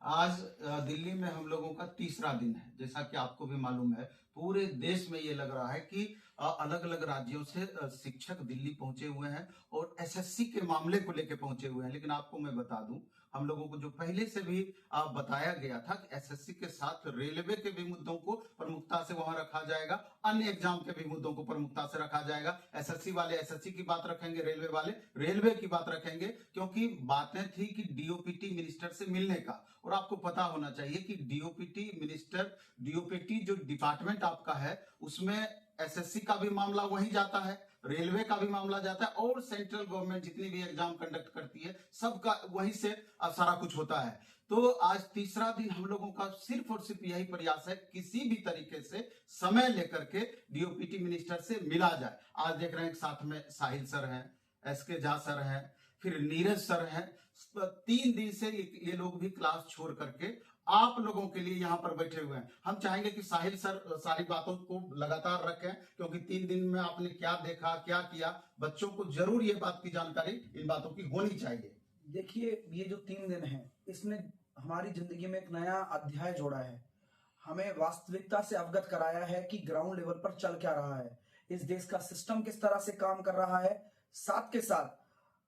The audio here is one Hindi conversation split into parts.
आज दिल्ली में हम लोगों का तीसरा दिन है। जैसा कि आपको भी मालूम है, पूरे देश में ये लग रहा है कि अलग अलग राज्यों से शिक्षक दिल्ली पहुंचे हुए हैं और एसएससी के मामले को लेकर पहुंचे हुए हैं। लेकिन आपको मैं बता दूं, हम लोगों को जो पहले से भी बताया गया था कि एसएससी के साथ रेलवे के भी मुद्दों को प्रमुखता से वहां रखा जाएगा, अन्य एग्जाम के भी मुद्दों को प्रमुखता से रखा जाएगा। एसएससी वाले एसएससी की बात रखेंगे, रेलवे वाले रेलवे की बात रखेंगे, क्योंकि बातें थी कि डीओपीटी मिनिस्टर से मिलने का। और आपको पता होना चाहिए कि डीओपीटी मिनिस्टर, डीओपीटी जो डिपार्टमेंट आपका है, उसमें एसएससी का भी मामला वहीं जाता है, रेलवे का भी मामला जाता है, और सेंट्रल गवर्नमेंट जितनी भी एग्जाम कंडक्ट करती है सबका वहीं से सारा कुछ होता है। तो आज तीसरा दिन हम लोगों का सिर्फ और सिर्फ यही प्रयास है, किसी भी तरीके से समय लेकर के डीओपीटी मिनिस्टर से मिला जाए। आज देख रहे हैं साथ में साहिल सर हैं, एसके झा सर हैं, फिर नीरज सर हैं। 3 दिन से ये लोग भी क्लास छोड़ करके आप लोगों के लिए यहाँ पर बैठे हुए हैं। हम चाहेंगे कि साहिल सर सारी बातों को लगातार रखें, क्योंकि 3 दिन में आपने क्या देखा, क्या किया, बच्चों को जरूर ये बात की जानकारी इन बातों की होनी चाहिए। देखिए, ये जो 3 दिन है, इसने हमारी जिंदगी में एक नया अध्याय जोड़ा है। हमें वास्तविकता से अवगत कराया है कि ग्राउंड लेवल पर चल क्या रहा है, इस देश का सिस्टम किस तरह से काम कर रहा है। साथ के साथ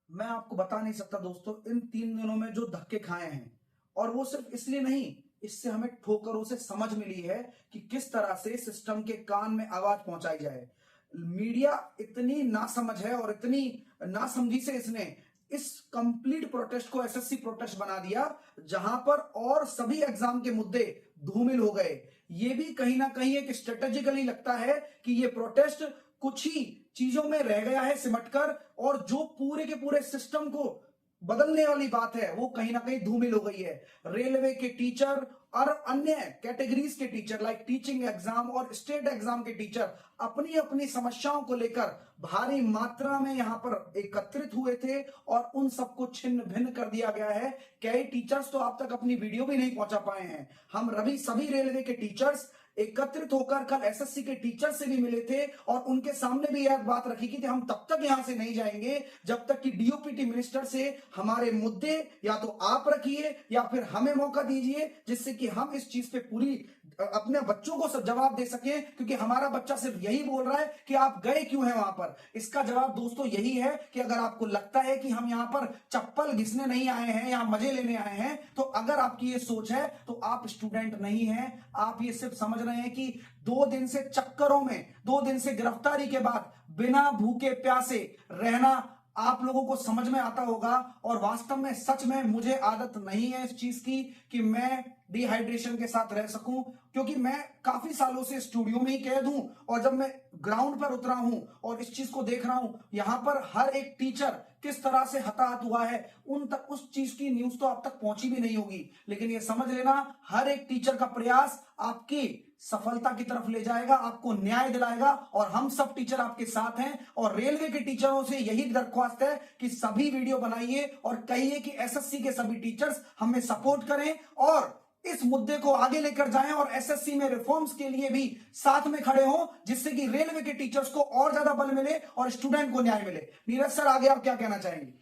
मैं आपको बता नहीं सकता दोस्तों, इन 3 दिनों में जो धक्के खाए हैं, और वो सिर्फ इसलिए नहीं, इससे हमें ठोकरों से समझ मिली है कि किस तरह से सिस्टम के कान में आवाज पहुंचाई जाए। मीडिया इतनी नासमझ है और इतनी नासमझी से इसने इस कंप्लीट प्रोटेस्ट को एसएससी प्रोटेस्ट बना दिया, जहां पर और सभी एग्जाम के मुद्दे धूमिल हो गए। ये भी कहीं ना कहीं एक स्ट्रेटेजिकली लगता है कि ये प्रोटेस्ट कुछ ही चीजों में रह गया है सिमटकर, और जो पूरे के पूरे सिस्टम को बदलने वाली बात है वो कहीं ना कहीं धूमिल हो गई है। रेलवे के टीचर और अन्य कैटेगरीज के टीचर लाइक टीचिंग एग्जाम और स्टेट एग्जाम के टीचर अपनी अपनी समस्याओं को लेकर भारी मात्रा में यहां पर एकत्रित हुए थे, और उन सबको छिन्न भिन्न कर दिया गया है। कई टीचर्स तो आप तक अपनी वीडियो भी नहीं पहुंचा पाए हैं। हम सभी रेलवे के टीचर्स एकत्रित होकर कल एसएससी के टीचर से भी मिले थे, और उनके सामने भी यह बात रखी कि हम तब तक यहां से नहीं जाएंगे जब तक कि डीओपीटी मिनिस्टर से हमारे मुद्दे या तो आप रखिए या फिर हमें मौका दीजिए, जिससे कि हम इस चीज पे पूरी अपने बच्चों को सब जवाब दे सकें। क्योंकि हमारा बच्चा सिर्फ यही बोल रहा है कि आप गए क्यों हैं वहां पर। इसका जवाब दोस्तों यही है कि अगर आपको लगता है कि हम यहां पर चप्पल घिसने नहीं आए हैं, यहां मजे लेने आए हैं, तो अगर आपकी ये सोच है तो आप स्टूडेंट नहीं हैं। आप ये सिर्फ समझ रहे हैं कि 2 दिन से चक्करों में, 2 दिन से गिरफ्तारी के बाद बिना भूखे प्यासे रहना आप लोगों को समझ में आता होगा। और वास्तव में सच में मुझे आदत नहीं है इस चीज की कि मैं डिहाइड्रेशन के साथ रह सकूं, क्योंकि मैं काफी सालों से स्टूडियो में ही कैद हूं, और जब मैं ग्राउंड पर उतरा हूं और इस चीज को देख रहा हूं, यहां पर हर एक टीचर किस तरह से हताहत हुआ है, उन तक उस चीज की न्यूज तो आप तक पहुंची भी नहीं होगी। लेकिन ये समझ लेना, हर एक टीचर का प्रयास आपकी सफलता की तरफ ले जाएगा, आपको न्याय दिलाएगा, और हम सब टीचर आपके साथ हैं। और रेलवे के टीचरों से यही दरख्वास्त है कि सभी वीडियो बनाइए और कहिए कि एसएससी के सभी टीचर्स हमें सपोर्ट करें और इस मुद्दे को आगे लेकर जाएं, और एसएससी में रिफॉर्म्स के लिए भी साथ में खड़े हों, जिससे कि रेलवे के टीचर्स को और ज्यादा बल मिले और स्टूडेंट को न्याय मिले। नीरज सर, आगे आप क्या कहना चाहेंगे?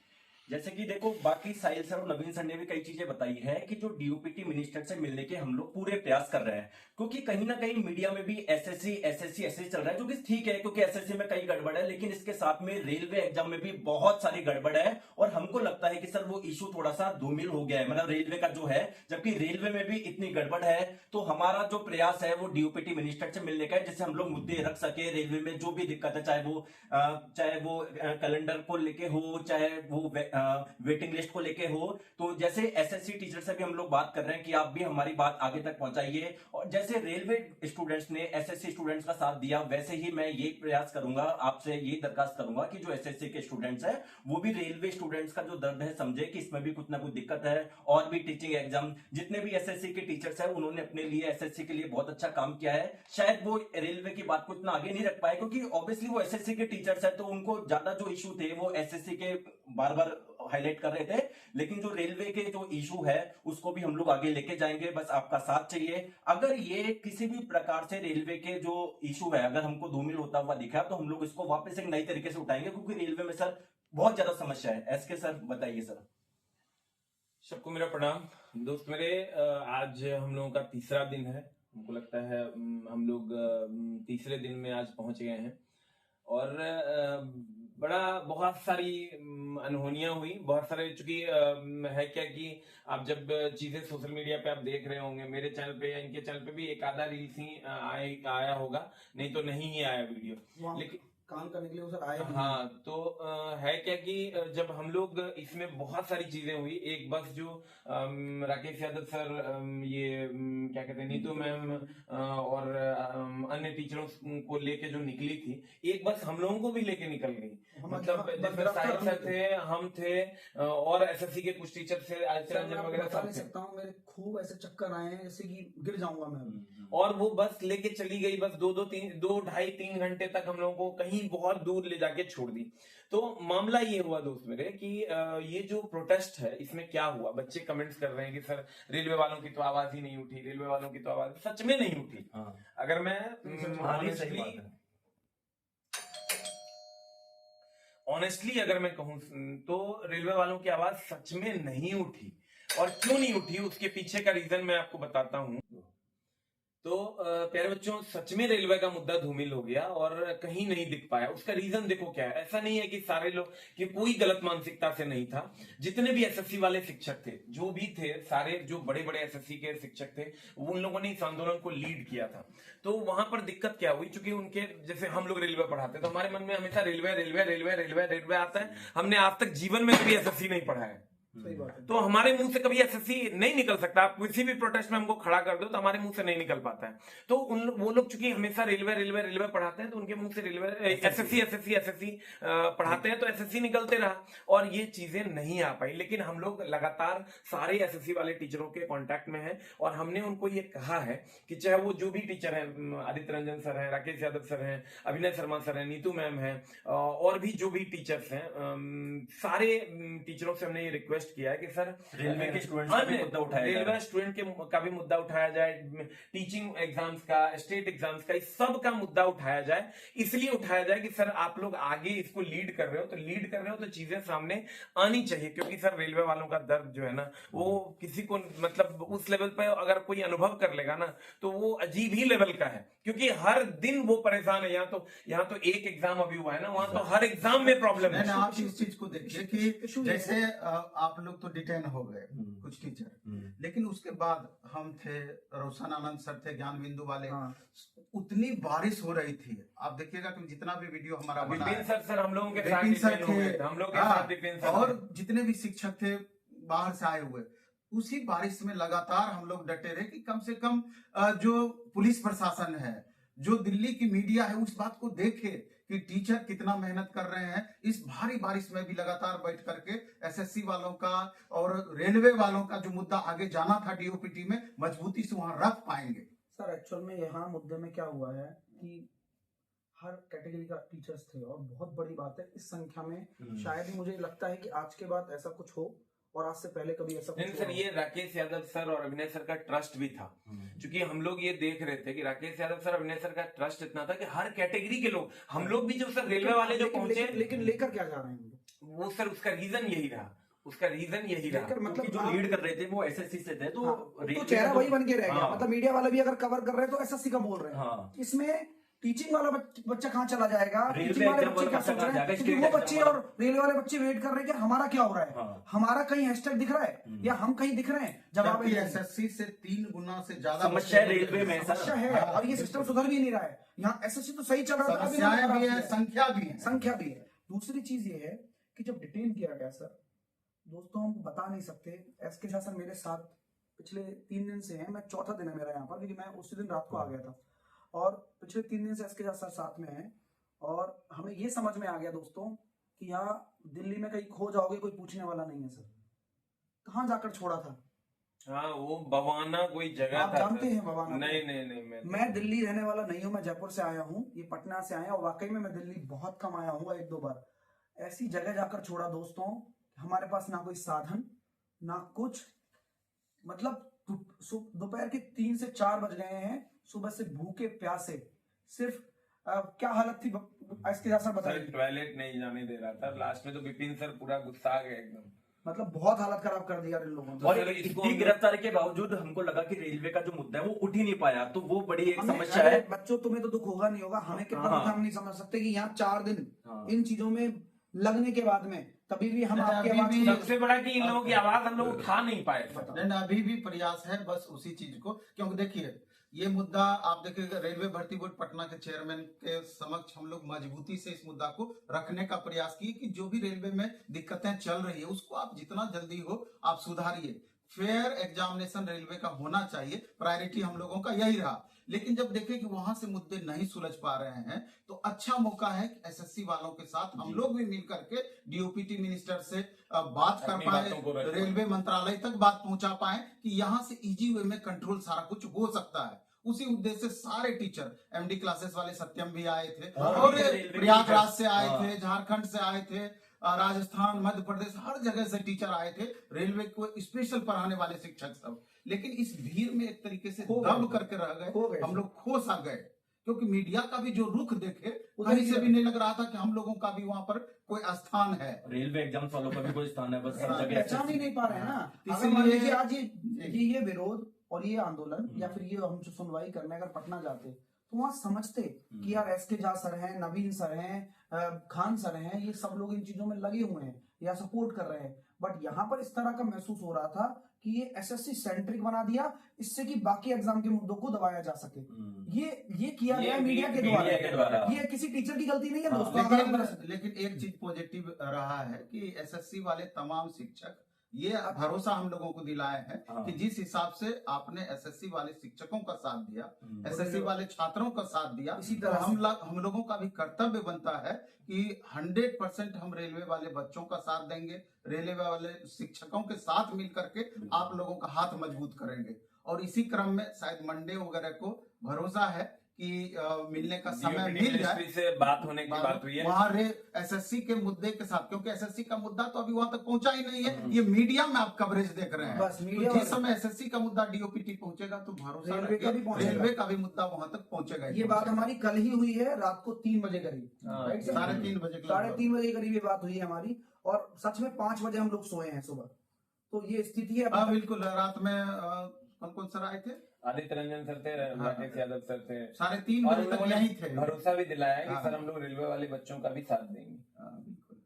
जैसे कि देखो, बाकी साहिल सर और नवीन सर ने भी कई चीजें बताई है कि जो डीओपीटी मिनिस्टर से मिलने के हम लोग पूरे प्रयास कर रहे हैं, क्योंकि कहीं ना कहीं मीडिया में भी एसएससी एसएससी एसएससी चल रहा है, जो कि ठीक है क्योंकि एसएससी में कई गड़बड़ है, लेकिन इसके साथ में रेलवे एग्जाम में भी बहुत सारी गड़बड़ है। और हमको लगता है कि सर वो इशू थोड़ा सा धूमिल हो गया है, मतलब रेलवे का जो है, जबकि रेलवे में भी इतनी गड़बड़ है। तो हमारा जो प्रयास है वो डीओपीटी मिनिस्टर से मिलने का है, जिससे हम लोग मुद्दे रख सके। रेलवे में जो भी दिक्कत है, चाहे वो कैलेंडर को लेके हो, चाहे वो वेटिंग लिस्ट को लेके हो, तो जैसे एसएससी टीचर से भी हम लोग बात कर रहे हैं कि आप भी हमारी बात आगे तक पहुंचाइए। और जैसे रेलवे स्टूडेंट्स ने एसएससी स्टूडेंट्स का साथ दिया, वैसे ही मैं ये प्रयास करूंगा, आपसे ये दरखास्त करूंगा कि जो एसएससी के स्टूडेंट्स हैं वो भी रेलवे स्टूडेंट्स का जो दर्द है समझे कि इसमें भी कुछ ना कुछ दिक्कत है। और भी टीचिंग एग्जाम जितने भी एसएससी के टीचर्स हैं, उन्होंने अपने लिए एसएससी के लिए बहुत अच्छा काम किया है। शायद वो रेलवे की बात को इतना आगे नहीं रख पाए, क्योंकि ऑब्वियसली वो एसएससी के टीचर्स है, तो उनको ज्यादा जो इशू थे वो एसएससी के बार बार हाईलाइट कर रहे थे। लेकिन जो रेलवे के जो इशू है उसको भी हम लोग आगे लेके जाएंगे, बस आपका साथ चाहिए। अगर ये किसी भी प्रकार से रेलवे के जो इशू है अगर हमको धूमिल होता हुआ दिखा, तो हम लोग इसको वापस एक नई तरीके से उठाएंगे, क्योंकि रेलवे में सर बहुत ज्यादा समस्या है। एसके सर बताइए सर। सबको मेरा प्रणाम। दोस्त मेरे, आज हम लोगों का तीसरा दिन है। हमको लगता है हम लोग तीसरे दिन में आज पहुंच गए हैं और बड़ा बहुत सारी अनहोनियां हुई, बहुत सारे, चूंकि है क्या कि आप जब चीजें सोशल मीडिया पे आप देख रहे होंगे, मेरे चैनल पे या इनके चैनल पे भी एक आधा रील्स ही आया होगा, नहीं तो नहीं ही आया वीडियो। वहाँ लेकिन काम करने के लिए वो सर आए भी नहीं। हाँ, तो है क्या कि जब हम लोग इसमें बहुत सारी चीजें हुई। एक बस जो राकेश यादव सर, ये क्या कहते हैं, नीतू मैम और अन्य टीचरों को लेके जो निकली थी, एक बस हम लोगों को भी लेके निकल गई। हम मतलब बस जिसमें गिरफ्तार साहिल सर हुए थे, हम थे, और एसएससी के कुछ टीचर थे, आदित्य सर, रंजन मैं आपको वगैरह बता सब नहीं थे। सकता हूँ, मेरे खूब ऐसे चक्कर आए हैं जैसे कि गिर जाऊंगा मैं अभी। और वो बस लेके चली गई। बस 2-2 ढाई 3 घंटे तक हम लोगों को कहीं बहुत दूर ले जाके छोड़ दी। तो मामला ये हुआ दोस्त मेरे कि ये जो प्रोटेस्ट है, इसमें क्या हुआ, बच्चे कमेंट्स कर रहे हैं कि सर रेलवे वालों की तो आवाज ही नहीं उठी, रेलवे वालों की तो आवाज सच में नहीं उठी। अगर मैं ऑनेस्टली अगर मैं कहूं तो रेलवे वालों की आवाज सच में नहीं उठी। और क्यों नहीं उठी, उसके पीछे का रीजन मैं आपको बताता हूं। तो प्यारे बच्चों, सच में रेलवे का मुद्दा धूमिल हो गया और कहीं नहीं दिख पाया। उसका रीजन देखो क्या है। ऐसा नहीं है कि सारे लोग, कि कोई गलत मानसिकता से नहीं था। जितने भी एसएससी वाले शिक्षक थे, जो भी थे, सारे जो बड़े बड़े एसएससी के शिक्षक थे, उन लोगों ने इस आंदोलन को लीड किया था। तो वहां पर दिक्कत क्या हुई, चूंकि उनके, जैसे हम लोग रेलवे पढ़ाते तो हमारे मन में हमेशा railway railway railway railway railway आता है। हमने आज तक जीवन में कभी एसएससी नहीं पढ़ा है। सही बात है। तो हमारे मुंह से कभी एसएससी नहीं निकल सकता। आप किसी भी प्रोटेस्ट में हमको खड़ा कर दो तो हमारे मुंह से नहीं निकल पाता है। तो वो लोग चूंकि हमेशा रेलवे रेलवे रेलवे पढ़ाते हैं, तो उनके मुंह से रेलवे एसएससी एसएससी एसएससी पढ़ाते हैं, तो एसएससी निकलते रहा और ये चीजें नहीं आ पाई। लेकिन हम लोग लगातार सारे एसएससी वाले टीचरों के कांटेक्ट में हैं और हमने उनको ये कहा है कि चाहे वो जो भी टीचर है, आदित्य रंजन सर है, राकेश यादव सर है, अभिनय शर्मा सर है, नीतू मैम है, और भी जो भी टीचर्स हैं, सारे टीचरों से हमने ये रिक्वेस्ट किया है कि सर रेलवे के स्टूडेंट्स का भी मुद्दा उठाया जाए। रेलवे स्टूडेंट का भी मुद्दा उठाया जाए, टीचिंग एग्जाम्स का, स्टेट एग्जाम्स का, इस सब का मुद्दा उठाया जाए। इसलिए उठाया जाए कि सर आप लोग आगे इसको लीड कर रहे हो तो चीजें सामने आनी चाहिए। क्योंकि सर रेलवे वालों का दर्द जो है ना, वो किसी को, मतलब उस लेवल पे अगर कोई अनुभव कर लेगा ना, तो वो अजीब ही लेवल का है। क्योंकि हर दिन वो परेशान है। यहाँ तो एक एग्जाम अभी हुआ है ना, वहां तो हर एग्जाम में प्रॉब्लम है। आप इस चीज को देखिए कि जैसे आप लोग तो डिटेन हो गए कुछ टीचर, लेकिन उसके बाद हम थे, रोशन आनंद सर थे, ज्ञान बिंदु वाले, उतनी बारिश हो रही थी। आप देखिएगा कि जितना भी वीडियो हमारा बना है, सर हम लोगों के साथ विपिन सर डिटेन हो गए थे, हम लोग के साथ डिटेन सर और जितने भी शिक्षक थे बाहर से आए हुए, उसी बारिश में लगातार हम लोग डटे रहे कि कम से कम जो पुलिस प्रशासन है, जो दिल्ली की मीडिया है, उस बात को देखे कि टीचर कितना मेहनत कर रहे हैं। इस भारी बारिश में भी लगातार बैठ करके एसएससी वालों का और रेलवे वालों का जो मुद्दा आगे जाना था डीओपीटी में, मजबूती से वहां रख पाएंगे। सर एक्चुअल में यहाँ मुद्दे में क्या हुआ है कि हर कैटेगरी का टीचर्स थे और बहुत बड़ी बात है इस संख्या में। शायद ही मुझे लगता है कि आज के बाद ऐसा कुछ हो, और आज से पहले कभी ऐसा कुछ सर, ये राकेश यादव सर और अभिनय सर का ट्रस्ट भी था। क्योंकि हम लोग ये देख रहे थे कि राकेश यादव सर, अभिनय सर का ट्रस्ट इतना था कि हर कैटेगरी के लोग, हम लोग भी जो सर रेलवे वाले जो पहुंचे, लेकिन लेकर क्या जा रहे हैं वो सर उसका रीजन यही रहा। मतलब जो लीड कर रहे थे वो एसएससी से थे, तो चेहरा वही बन के रह गया। मतलब मीडिया वाले भी अगर कवर कर रहे हैं तो एसएससी का बोल रहे हैं। इसमें टीचिंग वाला बच्चा कहाँ चला जाएगा? टीचिंग वाले बच्चे क्या सोच रहे हैं? क्योंकि वो बच्चे और रेलवे वाले बच्चे वेट कर रहे हैं कि हमारा क्या हो रहा है, हमारा कहीं हैशटैग दिख रहा है या हम कहीं दिख रहे हैं। जवाब एसएससी से 3 गुना से ज्यादा समस्या रेलवे में समस्या है और ये सिस्टम सुधर भी नहीं रहा है। यहाँ एसएससी तो सही चल रहा है, समस्याएं भी है, संख्या भी है। दूसरी चीज ये है कि जब डिटेन किया गया सर, दोस्तों हम बता नहीं सकते। एसके झा सर मेरे साथ पिछले 3 दिन से हैं, मैं चौथा दिन है मेरा यहाँ पर, क्योंकि मैं उसी दिन रात को आ गया था और पिछले 3 दिन से एसके झा सर साथ में हैं। और हमें ये समझ में आ गया दोस्तों कि यहाँ दिल्ली में कहीं खो जाओगे कोई पूछने वाला नहीं है सर। कहाँ जाकर छोड़ा था? हाँ, वो बवाना कोई जगह आप जानते हैं बवाना? नहीं, मैं दिल्ली रहने वाला नहीं हूँ, मैं जयपुर से आया हूँ, ये पटना से आया, और वाकई में मैं दिल्ली बहुत कम आया हूँ, 1-2 बार। ऐसी जगह जाकर छोड़ा दोस्तों, हमारे पास ना कोई साधन ना कुछ, मतलब दोपहर के 3 से 4 बज गए हैं, सुबह से भूखे प्यासे। सिर्फ क्या हालत थी इसके जैसा बताइए। टॉयलेट नहीं जाने दे रहा था। लास्ट में तो विपिन सर पूरा गुस्सा आ गया एकदम। मतलब बहुत हालत खराब कर दिया इन लोगों ने। और सर, इसको इतनी हम- गिरफ्तारी के बावजूद हमको लगा कि रेलवे का जो मुद्दा है वो उठ ही नहीं पाया, तो वो बड़ी एक हमें- समस्या अरे है। बच्चों, तुम्हें तो दुख होगा नहीं होगा, हमें कितना हाँ। दुख है हम नहीं समझ सकते कि यहाँ 4 दिन हाँ। इन चीजों में लगने के बाद में तभी भी हम नहीं, आपकी अभी आवाज भी- को- सबसे बड़ा कि इन लोगों की आवाज हम लोग उठा नहीं पाए सर। नहीं, अभी भी प्रयास है बस उसी चीज को, क्योंकि देखिए ये मुद्दा आप देखिएगा, रेलवे भर्ती बोर्ड पटना के चेयरमैन के समक्ष हम लोग मजबूती से इस मुद्दा को रखने का प्रयास किए कि जो भी रेलवे में दिक्कतें चल रही है उसको आप जितना जल्दी हो आप सुधारिए। फेयर एग्जामिनेशन रेलवे का होना चाहिए, प्रायोरिटी हम लोगों का यही रहा। लेकिन जब देखें कि वहां से मुद्दे नहीं सुलझ पा रहे हैं तो अच्छा मौका है कि एसएससी वालों के साथ हम लोग भी मिल करके डीओपीटी मिनिस्टर से बात कर अपनी पाए, बातों को रखें। रेलवे मंत्रालय तक बात पहुंचा पाए कि यहां से इजी वे में कंट्रोल सारा कुछ हो सकता है। उसी उद्देश्य से सारे टीचर एमडी क्लासेस वाले सत्यम भी आए थे हाँ, और रेलवे प्रयागराज टीचर, से आए हाँ। थे, झारखंड से आए थे, राजस्थान, मध्य प्रदेश, हर जगह से टीचर आए थे, रेलवे को स्पेशल पढ़ाने वाले शिक्षक सब। लेकिन इस भीड़ में एक तरीके से खो दब गए। करके रह खो गए, गए। हम लोग खो सा गए, क्योंकि मीडिया का भी जो रुख देखे उधर कहीं ही से है। भी नहीं लग रहा था कि हम लोगों का भी वहां पर कोई स्थान है। रेलवे एग्जाम वालों का भी कोई स्थान है, बस सब जगह पहचान ही नहीं पा रहे हैं ना। अगर इसीलिए- मान लीजिए आज ये विरोध और ये आंदोलन या फिर ये हम जो सुनवाई करने अगर पटना जाते तो वहां समझते कि यार एसके झा सर हैं, नवीन सर हैं, खान सर हैं, ये सब लोग इन चीजों में लगे हुए हैं या सपोर्ट कर रहे हैं। बट यहाँ पर इस तरह का महसूस हो रहा था कि ये एसएससी सेंट्रिक बना दिया, इससे कि बाकी एग्जाम के मुद्दों को दबाया जा सके। ये किया ये गया मीडिया के मीडिया के द्वारा। द्वारा। ये किसी टीचर की गलती नहीं है हाँ, दोस्तों। अगर आप- लेकिन एक चीज पॉजिटिव रहा है कि एसएससी वाले तमाम शिक्षक ये भरोसा हम लोगों को दिलाए हैं हाँ। कि जिस हिसाब से आपने एसएससी वाले शिक्षकों का साथ दिया, एसएससी वाले छात्रों का साथ दिया, इसी तो तरह हम लोगों का भी कर्तव्य बनता है कि 100% हम रेलवे वाले बच्चों का साथ देंगे, रेलवे वाले शिक्षकों के साथ मिल करके आप लोगों का हाथ मजबूत करेंगे। और इसी क्रम में शायद मंडे वगैरह को भरोसा है कि मिलने का समय DOPT मिल जाए। मिनिस्ट्री से बात होने की बात हुई है। वहां एसएससी के मुद्दे के साथ, क्योंकि एसएससी का मुद्दा तो अभी वहां तक पहुंचा ही नहीं है, ये मीडिया में आप कवरेज देख रहे हैं। बस मीडिया तो जिस वाले- समय एसएससी का मुद्दा डीओपीटी पहुंचेगा तो भरोसा रेलवे का भी रखिए, पहुंचेगा। रेलवे का भी मुद्दा वहां तक पहुंचेगा ही ये बात पहुंचेगा। हमारी कल ही हुई है रात को 3 बजे करीब। हाँ, राइट सर? 3:30 बजे के लगभग। 3:30 बजे करीब ये बात हुई है हमारी, और सच में 5 बजे हम लोग सोए हैं सुबह। तो ये स्थिति है। हाँ बिल्कुल, रात में कौन कौन सर आए थे? आदित्य रंजन सर थे, राकेश यादव सर थे, 3:30 और बजे उन तक लोगों ने यहीं थे। भरोसा भी दिलाया है कि हाँ। सर हम लोग रेलवे वाले बच्चों का भी साथ देंगे। हाँ, बिल्कुल।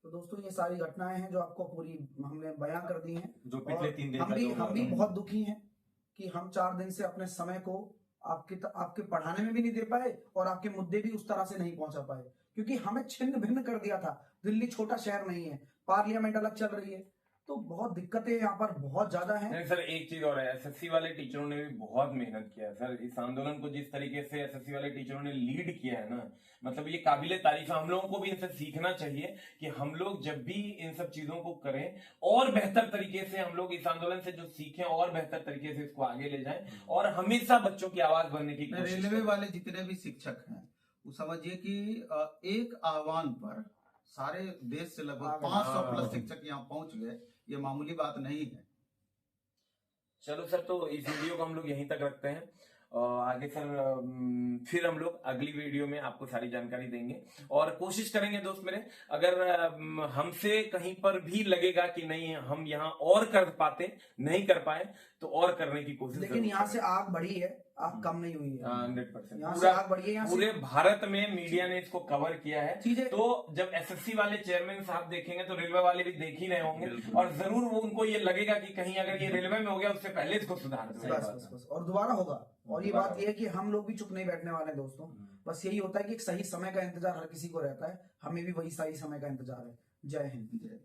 तो दोस्तों ये सारी घटनाएं हैं जो आपको पूरी हमने बयां कर दी हैं। जो पिछले और 3 दिन हम का भी जो हम भी बहुत दुखी हैं कि हम 4 दिन से अपने समय को आपके पढ़ाने में भी नहीं दे पाए और आपके मुद्दे भी उस तरह से नहीं पहुंचा पाए, क्योंकि हमें छिन्न भिन्न कर दिया था। दिल्ली छोटा शहर नहीं है, पार्लियामेंट अलग चल रही है, तो बहुत दिक्कतें यहाँ पर बहुत ज्यादा हैं। नहीं सर, एक चीज और है, एसएससी वाले टीचरों ने भी बहुत मेहनत किया है सर। इस आंदोलन को जिस तरीके से एसएससी वाले टीचरों ने लीड किया है ना, मतलब ये काबिले तारीफ है। हम लोगों को भी इनसे सीखना चाहिए कि हम लोग जब भी इन सब चीजों को करें और बेहतर तरीके से हम लोग इस आंदोलन से जो सीखें और बेहतर तरीके से इसको आगे ले जाएं और हमेशा बच्चों की आवाज बनने की कोशिश रेलवे करें। वाले जितने भी शिक्षक हैं वो समझिए कि एक आह्वान पर सारे देश से लगभग 500 प्लस शिक्षक यहाँ पहुंच गए, ये मामूली बात नहीं है। चलो सर, तो इस वीडियो को हम लोग यहीं तक रखते हैं। आगे सर फिर हम लोग अगली वीडियो में आपको सारी जानकारी देंगे और कोशिश करेंगे दोस्त मेरे, अगर हमसे कहीं पर भी लगेगा कि नहीं हम यहाँ और कर पाते, नहीं कर पाए, तो और करने की कोशिश लेकिन यहाँ से आग बढ़ी है, आग कम नहीं हुई है। 100% यहाँ से आग बढ़ी है, यहाँ पूरे से भारत में मीडिया ने इसको कवर किया है। चीजें- तो जब एसएससी वाले चेयरमैन साहब देखेंगे तो रेलवे वाले भी देख ही रहे होंगे और जरूर वो उनको ये लगेगा कि कहीं अगर ये रेलवे में हो गया उससे पहले इसको सुधार दो। बस और दोबारा होगा। और ये बात ये है कि हम लोग भी चुप नहीं बैठने वाले दोस्तों। बस यही होता है कि एक सही समय का इंतजार हर किसी को रहता है, हमें भी वही सही समय का इंतजार है। जय हिंद। जय।